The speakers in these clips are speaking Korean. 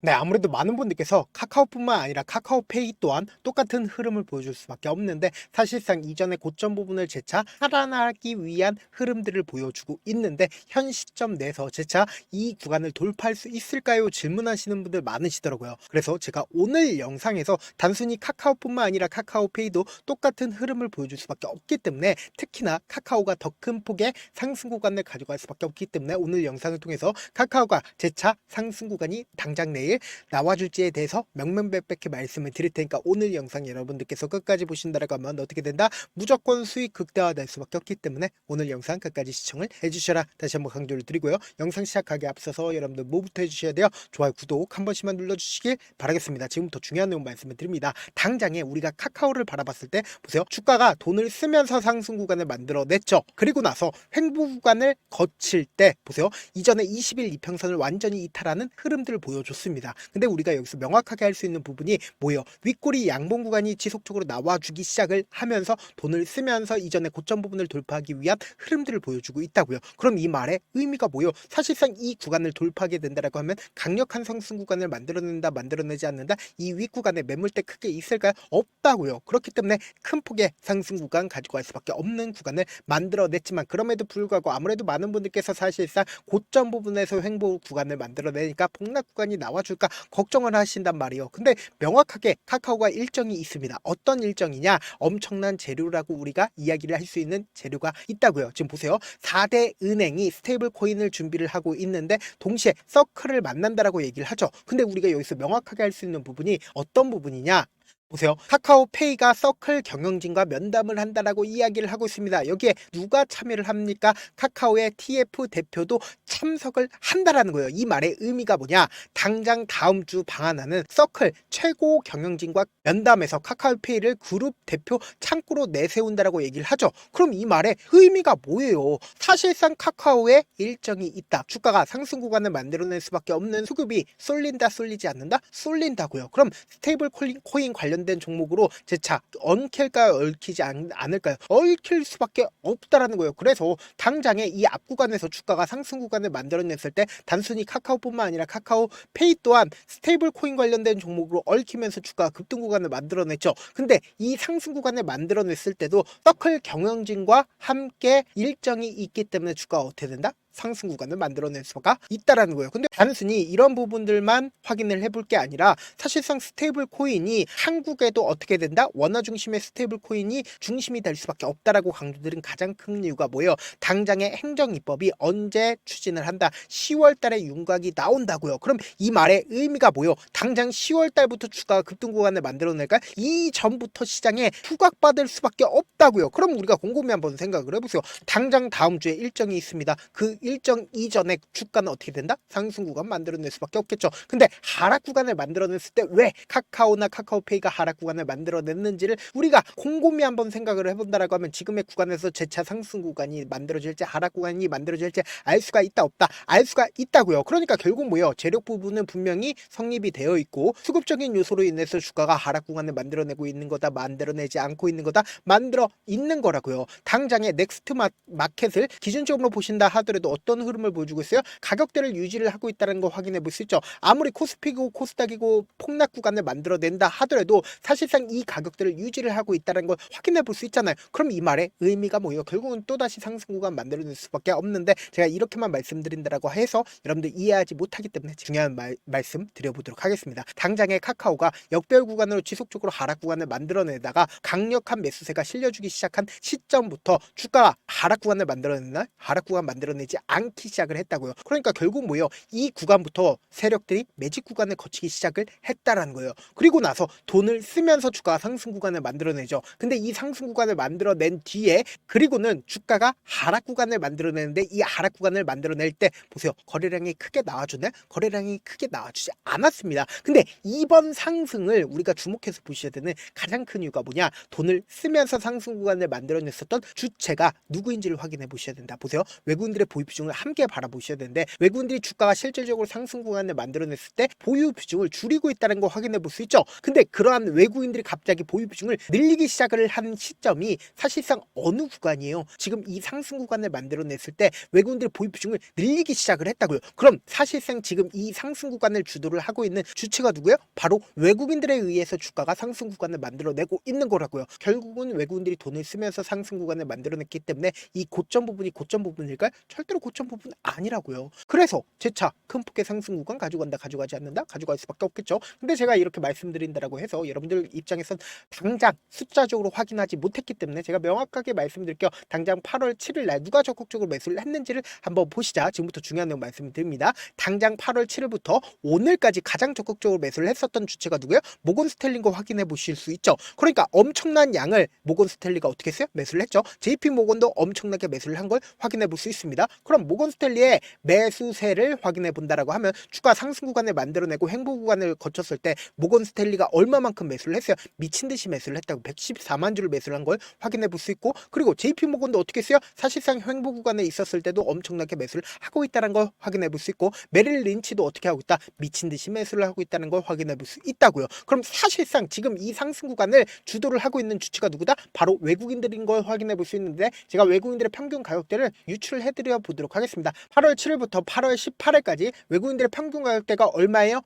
네, 아무래도 많은 분들께서 카카오뿐만 아니라 카카오페이 또한 똑같은 흐름을 보여줄 수밖에 없는데, 사실상 이전의 고점 부분을 재차 살아나기 위한 흐름들을 보여주고 있는데, 현 시점 내에서 재차 이 구간을 돌파할 수 있을까요? 질문하시는 분들 많으시더라고요. 그래서 제가 오늘 영상에서 단순히 카카오뿐만 아니라 카카오페이도 똑같은 흐름을 보여줄 수밖에 없기 때문에, 특히나 카카오가 더 큰 폭의 상승 구간을 가져갈 수밖에 없기 때문에, 오늘 영상을 통해서 카카오가 재차 상승 구간이 당장 내일 나와줄지에 대해서 명명백백히 말씀을 드릴 테니까, 오늘 영상 여러분들께서 끝까지 보신다라고 하면 어떻게 된다? 무조건 수익 극대화될 수밖에 없기 때문에 오늘 영상 끝까지 시청을 해주셔라, 다시 한번 강조를 드리고요. 영상 시작하기 앞서서 여러분들 뭐부터 해주셔야 돼요? 좋아요, 구독 한 번씩만 눌러주시길 바라겠습니다. 지금부터 중요한 내용 말씀을 드립니다. 당장에 우리가 카카오를 바라봤을 때 보세요, 주가가 돈을 쓰면서 상승 구간을 만들어냈죠. 그리고 나서 횡보 구간을 거칠 때 보세요, 이전에 20일 이평선을 완전히 이탈하는 흐름들을 보여줬습니다. 근데 우리가 여기서 명확하게 할 수 있는 부분이 뭐예요? 윗꼬리 양봉 구간이 지속적으로 나와주기 시작을 하면서 돈을 쓰면서 이전의 고점 부분을 돌파하기 위한 흐름들을 보여주고 있다고요. 그럼 이 말의 의미가 뭐예요? 사실상 이 구간을 돌파하게 된다라고 하면 강력한 상승 구간을 만들어낸다, 만들어내지 않는다, 이 윗구간에 매물대 크게 있을까요? 없다고요. 그렇기 때문에 큰 폭의 상승 구간 가지고 갈 수밖에 없는 구간을 만들어냈지만, 그럼에도 불구하고 아무래도 많은 분들께서 사실상 고점 부분에서 횡보 구간을 만들어내니까 폭락 구간이 나와줄까 걱정을 하신단 말이에요. 근데 명확하게 카카오가 일정이 있습니다. 어떤 일정이냐? 엄청난 재료라고 우리가 이야기를 할 수 있는 재료가 있다고요. 지금 보세요, 4대 은행이 스테이블 코인을 준비를 하고 있는데 동시에 서클을 만난다라고 얘기를 하죠. 근데 우리가 여기서 명확하게 할 수 있는 부분이 어떤 부분이냐? 보세요, 카카오페이가 서클 경영진과 면담을 한다라고 이야기를 하고 있습니다. 여기에 누가 참여를 합니까? 카카오의 TF 대표도 참석을 한다라는 거예요. 이 말의 의미가 뭐냐? 당장 다음 주 방한하는 서클 최고 경영진과 면담에서 카카오페이를 그룹 대표 창구로 내세운다라고 얘기를 하죠. 그럼 이 말의 의미가 뭐예요? 사실상 카카오의 일정이 있다. 주가가 상승 구간을 만들어낼 수밖에 없는 수급이 쏠린다, 쏠리지 않는다? 쏠린다고요. 그럼 스테이블 코인 관련된 종목으로 재차 엉킬까요? 얽히지 않을까요? 얽힐 수밖에 없다라는 거예요. 그래서 당장에 이 앞 구간에서 주가가 상승 구간을 만들어냈을 때, 단순히 카카오뿐만 아니라 카카오페이 또한 스테이블 코인 관련된 종목으로 얽히면서 주가가 급등 구간을 만들어냈죠. 근데 이 상승 구간을 만들어냈을 때도 서클 경영진과 함께 일정이 있기 때문에 주가가 어떻게 된다? 상승 구간을 만들어낼 수가 있다라는 거예요. 근데 단순히 이런 부분들만 확인을 해볼 게 아니라, 사실상 스테이블 코인이 한국에도 어떻게 된다? 원화 중심의 스테이블 코인이 중심이 될 수밖에 없다라고 강조드린 가장 큰 이유가 뭐예요? 당장의 행정입법이 언제 추진을 한다? 10월 달에 윤곽이 나온다고요. 그럼 이 말의 의미가 뭐예요? 당장 10월 달부터 주가가 급등 구간을 만들어낼까? 이 전부터 시장에 후각받을 수밖에 없다고요. 그럼 우리가 곰곰이 한번 생각을 해보세요. 당장 다음 주에 일정이 있습니다. 그 일정 이전에 주가는 어떻게 된다? 상승 구간 만들어낼 수밖에 없겠죠. 근데 하락 구간을 만들어냈을 때 왜 카카오나 카카오페이가 하락 구간을 만들어냈는지를 우리가 곰곰이 한번 생각을 해본다라고 하면, 지금의 구간에서 재차 상승 구간이 만들어질지 하락 구간이 만들어질지 알 수가 있다, 없다? 알 수가 있다고요. 그러니까 결국 뭐예요? 재력 부분은 분명히 성립이 되어 있고, 수급적인 요소로 인해서 주가가 하락 구간을 만들어내고 있는 거다, 만들어내지 않고 있는 거다, 만들어 있는 거라고요. 당장의 넥스트 마켓을 기준적으로 보신다 하더라도 어떤 흐름을 보여주고 있어요? 가격대를 유지를 하고 있다는 거 확인해 볼 수 있죠. 아무리 코스피고 코스닥이고 폭락 구간을 만들어낸다 하더라도 사실상 이 가격대를 유지를 하고 있다는 걸 확인해 볼 수 있잖아요. 그럼 이 말의 의미가 뭐예요? 결국은 또다시 상승 구간 만들어낼 수밖에 없는데, 제가 이렇게만 말씀드린다라고 해서 여러분들 이해하지 못하기 때문에 중요한 말씀 드려보도록 하겠습니다. 당장의 카카오가 역별 구간으로 지속적으로 하락 구간을 만들어내다가 강력한 매수세가 실려주기 시작한 시점부터 주가가 하락 구간을 만들어냈나? 하락 구간 만들어내지 않기 시작을 했다고요. 그러니까 결국 뭐예요? 이 구간부터 세력들이 매직 구간을 거치기 시작을 했다라는 거예요. 그리고 나서 돈을 쓰면서 주가가 상승 구간을 만들어내죠. 근데 이 상승 구간을 만들어낸 뒤에, 그리고는 주가가 하락 구간을 만들어내는데, 이 하락 구간을 만들어낼 때 보세요, 거래량이 크게 나와주네? 거래량이 크게 나와주지 않았습니다. 근데 이번 상승을 우리가 주목해서 보셔야 되는 가장 큰 이유가 뭐냐? 돈을 쓰면서 상승 구간을 만들어냈었던 주체가 누구인지를 확인해 보셔야 된다. 보세요, 외국인들의 비중을 함께 바라보셔야 되는데, 외국인들이 주가가 실질적으로 상승 구간을 만들어냈을 때 보유 비중을 줄이고 있다는 거 확인해 볼 수 있죠. 근데 그러한 외국인들이 갑자기 보유 비중을 늘리기 시작을 한 시점이 사실상 어느 구간이에요? 지금 이 상승 구간을 만들어냈을 때 외국인들이 보유 비중을 늘리기 시작을 했다고요. 그럼 사실상 지금 이 상승 구간을 주도를 하고 있는 주체가 누구예요? 바로 외국인들에 의해서 주가가 상승 구간을 만들어내고 있는 거라고요. 결국은 외국인들이 돈을 쓰면서 상승 구간을 만들어냈기 때문에 이 고점 부분이 고점 부분일까요? 절대로 고점 부분 아니라고요. 그래서 재차 큰 폭의 상승 구간 가져간다, 가져가지 않는다, 가져갈 수밖에 없겠죠. 근데 제가 이렇게 말씀드린다라고 해서 여러분들 입장에선 당장 숫자적으로 확인하지 못했기 때문에 제가 명확하게 말씀드릴게요. 당장 8월 7일 날 누가 적극적으로 매수를 했는지를 한번 보시자. 지금부터 중요한 내용 말씀드립니다. 당장 8월 7일부터 오늘까지 가장 적극적으로 매수를 했었던 주체가 누구예요? 모건 스탠리인 거 확인해 보실 수 있죠. 그러니까 엄청난 양을 모건 스탠리가 어떻게 했어요? 매수를 했죠. JP 모건도 엄청나게 매수를 한 걸 확인해 볼 수 있습니다. 그럼 모건 스탠리의 매수세를 확인해 본다라고 하면 주가 상승 구간을 만들어내고 횡보 구간을 거쳤을 때 모건 스탠리가 얼마만큼 매수를 했어요? 미친 듯이 매수를 했다고 114만 주를 매수를 한 걸 확인해 볼 수 있고, 그리고 JP 모건도 어떻게 했어요? 사실상 횡보 구간에 있었을 때도 엄청나게 매수를 하고 있다는 걸 확인해 볼 수 있고, 메릴 린치도 어떻게 하고 있다? 미친 듯이 매수를 하고 있다는 걸 확인해 볼 수 있다고요. 그럼 사실상 지금 이 상승 구간을 주도를 하고 있는 주체가 누구다? 바로 외국인들인 걸 확인해 볼 수 있는데, 제가 외국인들의 평균 가격대를 유출을 해드려 보도록 하겠습니다. 8월 7일부터 8월 18일까지 외국인들의 평균 가격대가 얼마예요?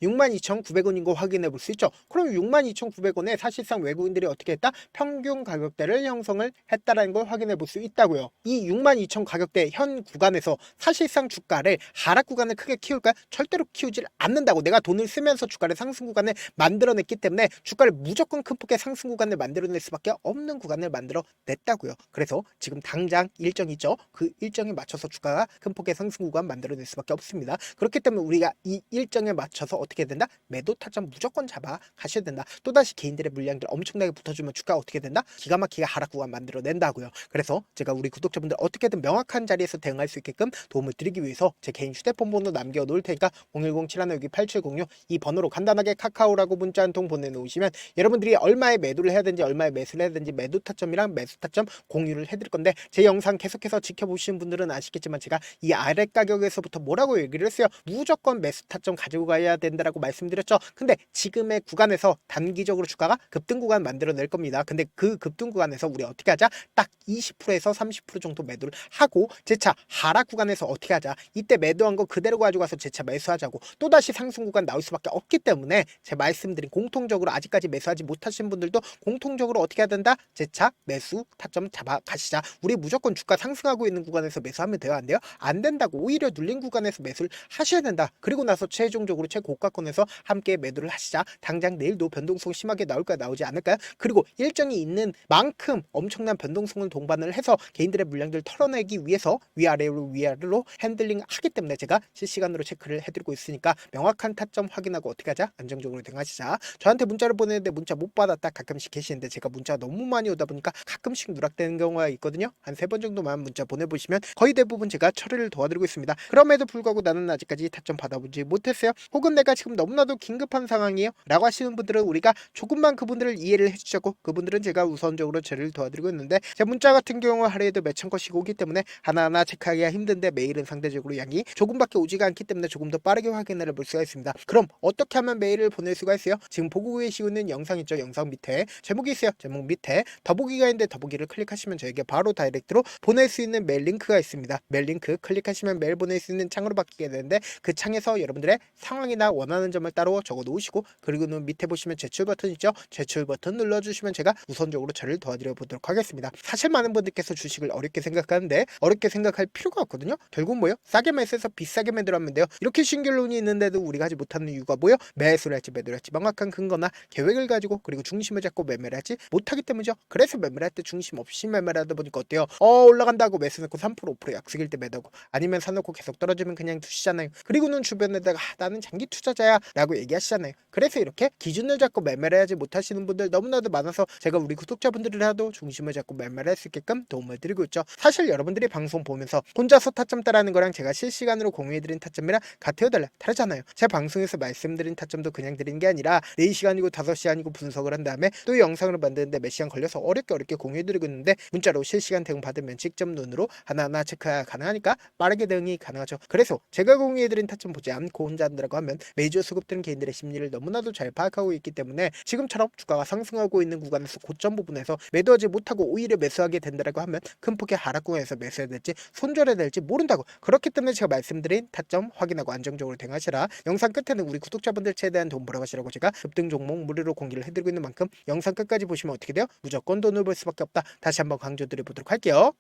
62,900원인 거 확인해 볼 수 있죠. 그럼 62,900원에 사실상 외국인들이 어떻게 했다? 평균 가격대를 형성을 했다라는 걸 확인해 볼 수 있다고요. 이 62,000 가격대 현 구간에서 사실상 주가를 하락 구간을 크게 키울까? 절대로 키우질 않는다고. 내가 돈을 쓰면서 주가를 상승 구간을 만들어냈기 때문에 주가를 무조건 큰 폭의 상승 구간을 만들어낼 수밖에 없는 구간을 만들어냈다고요. 그래서 지금 당장 일정이 있죠. 그 일정에 맞춰서 주가가 큰 폭의 상승 구간 만들어낼 수밖에 없습니다. 그렇기 때문에 우리가 이 일정에 맞춰서 어떻게 된다? 매도 타점 무조건 잡아 가셔야 된다. 또다시 개인들의 물량들 엄청나게 붙어주면 주가가 어떻게 된다? 기가 막히게 하락 구간 만들어낸다고요. 그래서 제가 우리 구독자분들 어떻게든 명확한 자리에서 대응할 수 있게끔 도움을 드리기 위해서 제 개인 휴대폰 번호 남겨놓을 테니까 010-7162-8706 이 번호로 간단하게 카카오라고 문자 한 통 보내놓으시면 여러분들이 얼마에 매도를 해야 되는지, 얼마에 매수를 해야 되는지 매도 타점이랑 매수 타점 공유를 해드릴 건데, 제 영상 계속해서 지켜보시는 분들은 아시겠지만 제가 이 아래 가격에서부터 뭐라고 얘기를 했어요? 무조건 매수 타점 가지고 가야 된다라고 말씀드렸죠. 근데 지금의 구간에서 단기적으로 주가가 급등 구간 만들어낼 겁니다. 근데 그 급등 구간에서 우리 어떻게 하자? 딱 20%에서 30% 정도 매도를 하고 재차 하락 구간에서 어떻게 하자? 이때 매도한 거 그대로 가져가서 재차 매수하자고. 또다시 상승 구간 나올 수밖에 없기 때문에 제 말씀드린 공통적으로 아직까지 매수하지 못하신 분들도 공통적으로 어떻게 해야 된다? 재차 매수 타점 잡아 가시자. 우리 무조건 주가 상승하고 있는 구간에서 매수하면 돼요? 안 돼요? 안 된다고. 오히려 눌린 구간에서 매수를 하셔야 된다. 그리고 나서 최종적으로 최고가권에서 함께 매도를 하시자. 당장 내일도 변동성 심하게 나올까요? 나오지 않을까요? 그리고 일정이 있는 만큼 엄청난 변동성을 동반을 해서 개인들의 물량들 털어내기 위해서 위아래로 핸들링 하기 때문에 제가 실시간으로 체크를 해드리고 있으니까 명확한 타점 확인하고 어떻게 하자? 안정적으로 대응하시자. 저한테 문자를 보내는데 문자 못 받았다 가끔씩 계시는데 제가 문자가 너무 많이 오다 보니까 가끔씩 누락되는 경우가 있거든요. 한 3번 정도만 문자 보내보시면 거의 대부분 제가 처리를 도와드리고 있습니다. 그럼에도 불구하고 나는 아직까지 타점 받아보지 못했어요. 혹은 내가 지금 너무나도 긴급한 상황이에요 라고 하시는 분들은 우리가 조금만 그분들을 이해를 해주자고, 그분들은 제가 우선적으로 처리를 도와드리고 있는데, 제 문자 같은 경우 하루에도 몇천 건씩 오기 때문에 하나하나 체크하기가 힘든데 메일은 상대적으로 양이 조금밖에 오지가 않기 때문에 조금 더 빠르게 확인을 볼 수가 있습니다. 그럼 어떻게 하면 메일을 보낼 수가 있어요? 지금 보고 계시고 있는 영상 있죠? 영상 밑에 제목이 있어요. 제목 밑에 더보기가 있는데 더보기를 클릭하시면 저에게 바로 다이렉트로 보낼 수 있는 메일 링크가 있습니다. 메일 링크 클릭하시면 메일 보낼 수 있는 창으로 바뀌게 되는데, 그 창에서 여러분들의 상황이나 원하는 점을 따로 적어 놓으시고, 그리고는 밑에 보시면 제출 버튼 있죠? 제출 버튼 눌러주시면 제가 우선적으로 저를 도와드려 보도록 하겠습니다. 사실 많은 분들께서 주식을 어렵게 생각하는데 어렵게 생각할 필요가 없거든요. 결국 뭐요? 싸게 매수해서 비싸게 매도하면 돼요. 이렇게 쉬운 결론이 있는데도 우리가 하지 못하는 이유가 뭐요? 매수를 할지 매도를 할지 명확한 근거나 계획을 가지고, 그리고 중심을 잡고 매매를 하지 못하기 때문이죠. 그래서 매매를 할 때 중심 없이 매매를 하다 보니까 어때요? 올라간다고 매수 넣고 3% 5% 약속일 때 매도하고, 아니면 사놓고 계속 떨어지면 그냥 두시잖아요. 그리고는 주변에다가 나는 장기 투자자야 라고 얘기하시잖아요. 그래서 이렇게 기준을 잡고 매매를 하지 못하시는 분들 너무나도 많아서 제가 우리 구독자분들이라도 중심을 잡고 매매를 할 수 있게끔 도움을 드리고 있죠. 사실 여러분들이 방송 보면서 혼자서 타점 따라하는 거랑 제가 실시간으로 공유해드린 타점이랑 같아요 달라요? 다르잖아요. 제 방송에서 말씀드린 타점도 그냥 드린 게 아니라 4시간이고 5시간이고 분석을 한 다음에 또 영상을 만드는데 몇 시간 걸려서 어렵게 공유해드리고 있는데, 문자로 실시간 대응 받으면 직접 눈으로 하나하나 하나하나 체크가 가능하니까 빠르게 대응이 가능하죠. 그래서 제가 공유해드린 타점 보지 않고 혼자 한다고 하면 메이저 수급들은 개인들의 심리를 너무나도 잘 파악하고 있기 때문에 지금처럼 주가가 상승하고 있는 구간에서 고점 부분에서 매도하지 못하고 오히려 매수하게 된다고 하면 큰 폭의 하락 구간에서 매수해야 될지 손절해야 될지 모른다고. 그렇기 때문에 제가 말씀드린 타점 확인하고 안정적으로 대응하시라. 영상 끝에는 우리 구독자분들 최대한 돈 벌어가시라고 제가 급등 종목 무료로 공개를 해드리고 있는 만큼 영상 끝까지 보시면 어떻게 돼요? 무조건 돈을 벌 수밖에 없다. 다시 한번 강조드려보도록 할게요.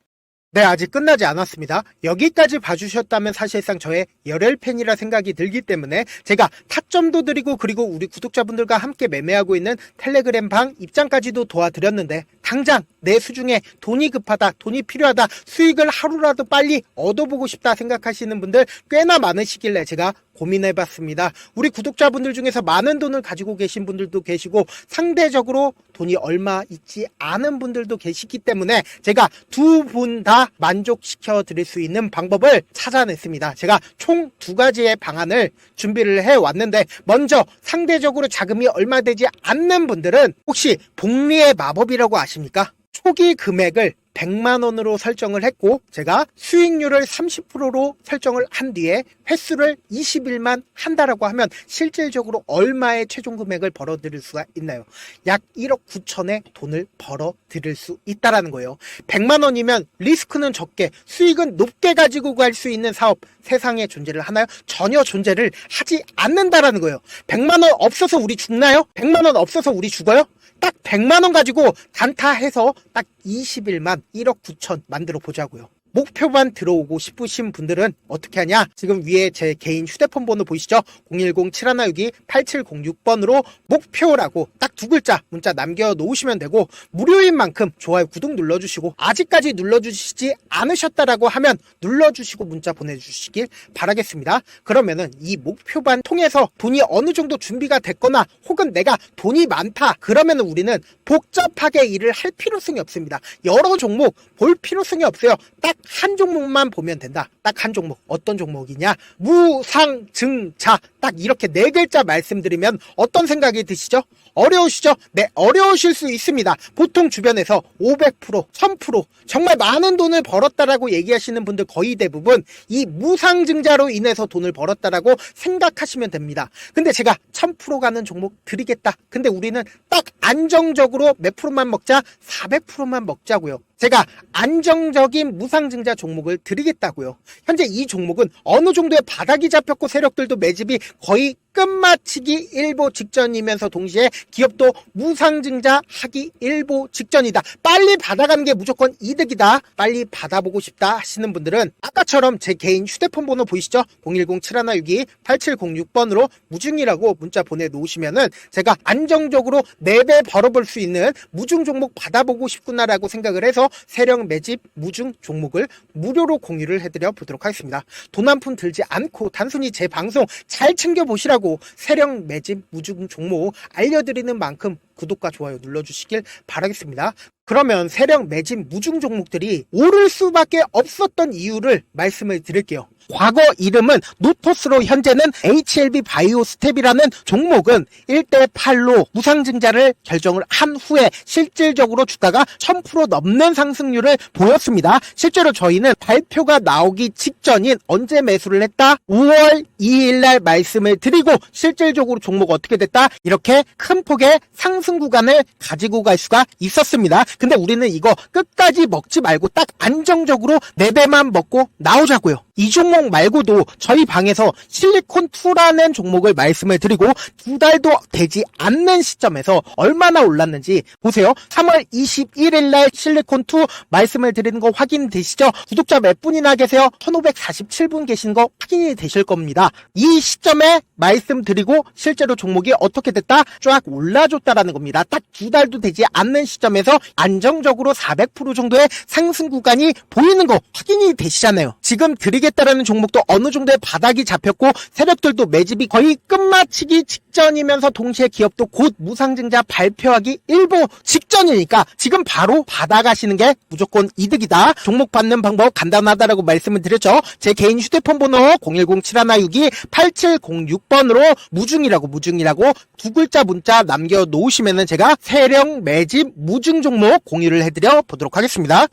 네, 아직 끝나지 않았습니다. 여기까지 봐주셨다면 사실상 저의 열혈 팬이라 생각이 들기 때문에 제가 타점도 드리고 그리고 우리 구독자분들과 함께 매매하고 있는 텔레그램 방 입장까지도 도와드렸는데 당장 내 수중에 돈이 급하다, 돈이 필요하다, 수익을 하루라도 빨리 얻어보고 싶다 생각하시는 분들 꽤나 많으시길래 제가 고민해봤습니다. 우리 구독자분들 중에서 많은 돈을 가지고 계신 분들도 계시고 상대적으로 돈이 얼마 있지 않은 분들도 계시기 때문에 제가 두 분 다 만족시켜 드릴 수 있는 방법을 찾아냈습니다. 제가 총 2가지의 방안을 준비를 해왔는데 먼저 상대적으로 자금이 얼마 되지 않는 분들은 혹시 복리의 마법이라고 아십니까? 초기 금액을 100만원으로 설정을 했고 제가 수익률을 30%로 설정을 한 뒤에 횟수를 20일만 한다라고 하면 실질적으로 얼마의 최종 금액을 벌어들일 수가 있나요? 약 1억 9천의 돈을 벌어들일 수 있다라는 거예요. 100만원이면 리스크는 적게 수익은 높게 가지고 갈 수 있는 사업 세상에 존재를 하나요? 전혀 존재를 하지 않는다라는 거예요. 100만원 없어서 우리 죽나요? 100만원 없어서 우리 죽어요? 딱 100만원 가지고 단타해서 딱 20일만 1억 9천 만들어 보자고요. 목표만 들어오고 싶으신 분들은 어떻게 하냐? 지금 위에 제 개인 휴대폰 번호 보이시죠? 010-7162-8706번으로 목표라고 딱 2글자 문자 남겨놓으시면 되고 무료인 만큼 좋아요, 구독 눌러주시고 아직까지 눌러주시지 않으셨다라고 하면 눌러주시고 문자 보내주시길 바라겠습니다. 그러면은 이 목표반 통해서 돈이 어느 정도 준비가 됐거나 혹은 내가 돈이 많다 그러면은 우리는 복잡하게 일을 할 필요성이 없습니다. 여러 종목 볼 필요성이 없어요. 딱 한 종목만 보면 된다. 딱 한 종목. 어떤 종목이냐? 무상증자. 딱 이렇게 4글자 말씀드리면 어떤 생각이 드시죠? 어려우시죠? 네, 어려우실 수 있습니다. 보통 주변에서 500%, 1000% 정말 많은 돈을 벌었다라고 얘기하시는 분들 거의 대부분 이 무상증자로 인해서 돈을 벌었다라고 생각하시면 됩니다. 근데 제가 1000% 가는 종목 드리겠다. 근데 우리는 딱 안정적으로 몇 프로만 먹자? 400%만 먹자고요. 제가 안정적인 무상증자 종목을 드리겠다고요. 현재 이 종목은 어느 정도의 바닥이 잡혔고 세력들도 매집이 거의 끝마치기 일보 직전이면서 동시에 기업도 무상증자 하기 일보 직전이다. 빨리 받아가는 게 무조건 이득이다. 빨리 받아보고 싶다 하시는 분들은 아까처럼 제 개인 휴대폰 번호 보이시죠? 010-7162-8706번으로 무중이라고 문자 보내놓으시면은 제가 안정적으로 4배 벌어볼 수 있는 무중 종목 받아보고 싶구나라고 생각을 해서 세력 매집 무중 종목을 무료로 공유를 해드려 보도록 하겠습니다. 돈 한 푼 들지 않고 단순히 제 방송 잘 챙겨보시라고 세력 매집 무중 종목 알려드리는 만큼 구독과 좋아요 눌러주시길 바라겠습니다. 그러면 세력 매집 무중 종목들이 오를 수밖에 없었던 이유를 말씀을 드릴게요. 과거 이름은 노토스로 현재는 HLB 바이오스텝이라는 종목은 1대8로 무상증자를 결정을 한 후에 실질적으로 주가가 1000% 넘는 상승률을 보였습니다. 실제로 저희는 발표가 나오기 직전인 언제 매수를 했다? 5월 2일날 말씀을 드리고 실질적으로 종목 어떻게 됐다? 이렇게 큰 폭의 상승 구간을 가지고 갈 수가 있었습니다. 근데 우리는 이거 끝까지 먹지 말고 딱 안정적으로 4배만 먹고 나오자고요. 이 종목 말고도 저희 방에서 실리콘2라는 종목을 말씀을 드리고 2달도 되지 않는 시점에서 얼마나 올랐는지 보세요. 3월 21일날 실리콘2 말씀을 드리는 거 확인되시죠? 구독자 몇 분이나 계세요? 1547분 계신 거 확인이 되실 겁니다. 이 시점에 말씀드리고 실제로 종목이 어떻게 됐다? 쫙 올라줬다라는 겁니다. 딱 2달도 되지 않는 시점에서 안정적으로 400% 정도의 상승 구간이 보이는 거 확인이 되시잖아요. 지금 드리겠다라는 종목도 어느 정도의 바닥이 잡혔고 세력들도 매집이 거의 끝마치기 직전이면서 동시에 기업도 곧 무상증자 발표하기 일보 직전이니까 지금 바로 받아가시는 게 무조건 이득이다. 종목 받는 방법 간단하다라고 말씀을 드렸죠. 제 개인 휴대폰 번호 010-7162-8706번으로 무중이라고 2글자 문자 남겨놓으시면은 제가 세력 매집 무중 종목 공유를 해드려 보도록 하겠습니다.